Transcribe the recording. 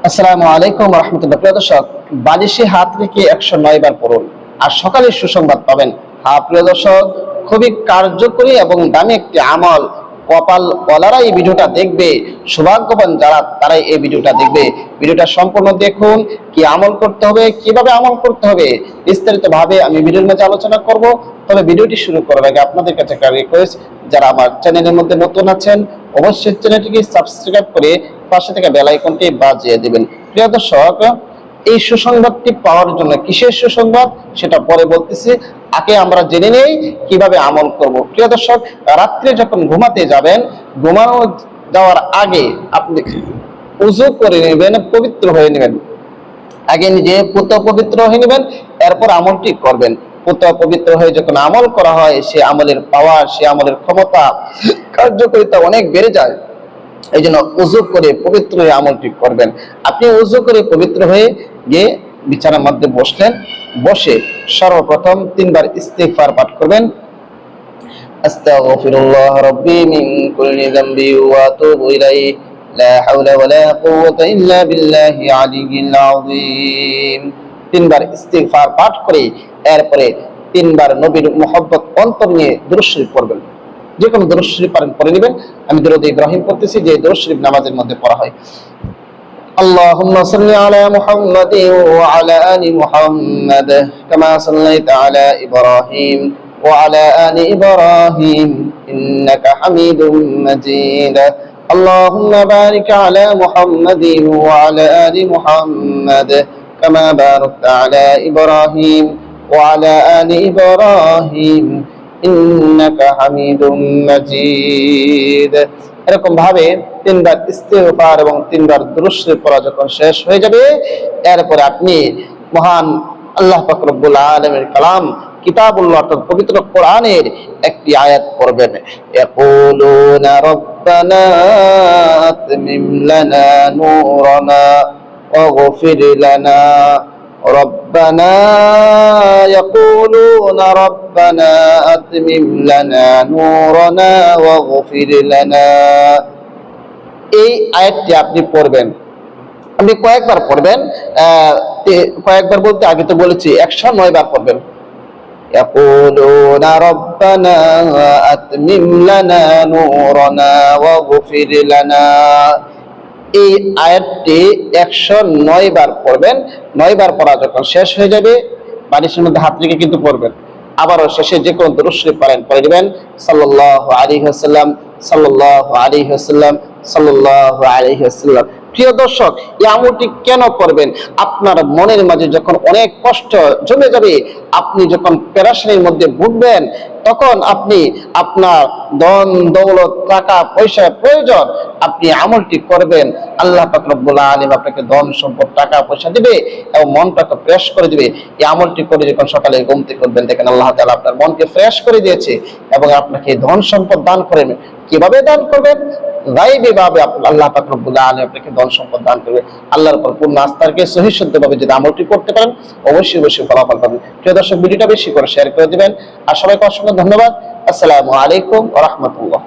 আসসালামু আলাইকুম ওয়া রাহমাতুল্লাহ। প্রিয় দর্শক, বালিশে হাত রেখে 109 বার পড়ুন আর সকালে সুসংবাদ পাবেন। হ্যাঁ প্রিয় দর্শক, খুবই কার্যকরী এবং দামি একটি আমল। কপাল ওয়ালারা এই ভিডিওটা দেখবে, সৌভাগ্যবান যারা তারাই এই ভিডিওটা দেখবে। ভিডিওটা সম্পূর্ণ দেখুন, কি আমল করতে হবে, কিভাবে আমল করতে হবে বিস্তারিত ভাবে আমি ভিডিওর মধ্যে আলোচনা করব। তবে ভিডিওটি শুরু করার আগে আপনাদের কাছে একটা রিকোয়েস্ট, যারা আমার চ্যানেলের মধ্যে নতুন আছেন অবশ্যই চ্যানেলটিকে সাবস্ক্রাইব করে পাশে থেকে বেল আইকনটি বাজিয়ে দিবেন। প্রিয় দর্শক, এই সুসংবাদটি পাওয়ার জন্য, কিসের সুসংবাদ সেটা পরে বলতেছি, আগে আমরা জেনে নেই কিভাবে আমল করব। প্রিয় দর্শক, রাত্রে যখন ঘুমাতে যাবেন, ঘুমানো যাওয়ার আগে আপনি উযু করে নেবেন, পবিত্র হয়ে নেবেন। আগে নিজে পবিত্র হয়ে নেবেন, এরপর আমলটি করবেন। পবিত্র হয়ে যখন আমল করা হয়, সে আমলের পাওয়ার, সে আমলের ক্ষমতা, কার্যকারিতা অনেক বেড়ে যায়। এই জন্য উযু করে পবিত্র হয়ে আমলটি করবেন। আপনি উযু করে পবিত্র হয়ে গিয়ে বিছানার মধ্যে বসলেন, বসে সর্বপ্রথম 3 বার ইস্তিগফার পাঠ করবেন। আস্তাগফিরুল্লাহ রাব্বি মিন কুল্লি যামবি ওয়া আতুবু ইলাইহি লা হাওলা ওয়ালা কুওয়াতা ইল্লা বিল্লাহি আলিয়্যিল আযীম। 3 বার ইস্তিগফার পাঠ করে এরপরে 3 বার নবীর মুহাব্বত অন্তর নিয়ে দুরূদ শরীফ পড়বেন। যে কোনো দুরূদ শরীফ পড়ে নেবেন। আমি দুরূদ ইব্রাহিম পড়তেছি, যে দুরূদ শরীফ নামাজের মধ্যে পড়া হয়। আল্লাহুম্মা সাল্লি আলা মুহাম্মাদিন ওয়া আলা আলি মুহাম্মাদ কামা সাল্লাইতা আলা ইব্রাহিম ওয়া আলা আলি ইব্রাহিম ইন্নাকা হামিদুম মাজিদ। আল্লাহুম্মা বারিক আলা মুহাম্মাদিন ওয়া আলা আলি মুহাম্মাদ কামা বারাকতা আলা ইব্রাহিম ওয়া আলা আলি ইব্রাহিম ইন্নাকা হামিদুম মাজিদ। এরকম ভাবে 3 বার ইস্তিগফার এবং 3 বার দুরূদ শরীফ পড়া যখন শেষ হয়ে যাবে, এরপরে আপনি মহান আল্লাহ পাক রব্বুল আলামিনের কালাম কিতাবুল্লাহ, অর্থাৎ পবিত্র কোরআনের একটি আয়াত পড়বেন। ইয়াকুলুনা রাব্বানা আতমিম লানা নূরানা ওয়াগফির লানা ربنا يقولون ربنا أتمم لنا نورنا واغفر لنا। এই আয়াতটি আপনি পড়বেন। আপনি কয়েকবার পড়বেন, কয়েকবার বলতে আগে তো বলেছি 109 বার পড়বেন। يقولون ربنا أتمم لنا نورنا واغفر لنا। এই আয়াতটি 109 বার পড়বেন। 9 বার পড়া যখন শেষ হয়ে যাবে, বালিশের মধ্যে হাত রেখে কিন্তু পড়বেন। আবারও শেষে যে কোনো দুরূদ শরীফ পড়ে দিবেন, সাল্লাল্লাহু আলাইহি ওয়াসাল্লাম, সাল্লাল্লাহু আলাইহি ওয়াসাল্লাম, সাল্লাল্লাহু আলাইহি ওয়াসাল্লাম। প্রিয় দর্শক, এই আমলটি কেন করবেন? আপনার মনের মাঝে যখন অনেক কষ্ট জমে যাবে, আপনি যখন পেরেশানির মধ্যে ভুগবেন, তখন আপনি আপনার ধন দৌলত, টাকা পয়সা প্রয়োজন, আপনি আমলটি করবেন। আল্লাহ পাক রব্বুল আলামিন আপনাকে ধন সম্পদ, টাকা পয়সা দিবে এবং মনটাকে ফ্রেশ করে দিবে। এই আমলটি করে যখন সকালে ঘুম থেকে উঠবেন, দেখেন আল্লাহ তাআলা আপনার মনকে ফ্রেশ করে দিয়েছে এবং আপনাকে ধন সম্পদ দান করেন। কিভাবে দান করবেন? গায়বী ভাবে আল্লাহ পাক রব্বুল আলামিন আপনাকে ধন সম্পদ দান করবে। আল্লাহর উপর পূর্ণ আস্থা রেখে সহিহ শুদ্ধভাবে যদি আমলটি করতে পারেন, অবশ্যই অবশ্যই ফলাফল পাবেন। প্রিয় দর্শক, ভিডিওটা বেশি করে শেয়ার করে দিবেন। আর সবাইকে অসংখ্য ধন্যবাদ। আসসালামু আলাইকুম ওয়া রাহমাতুল্লাহ।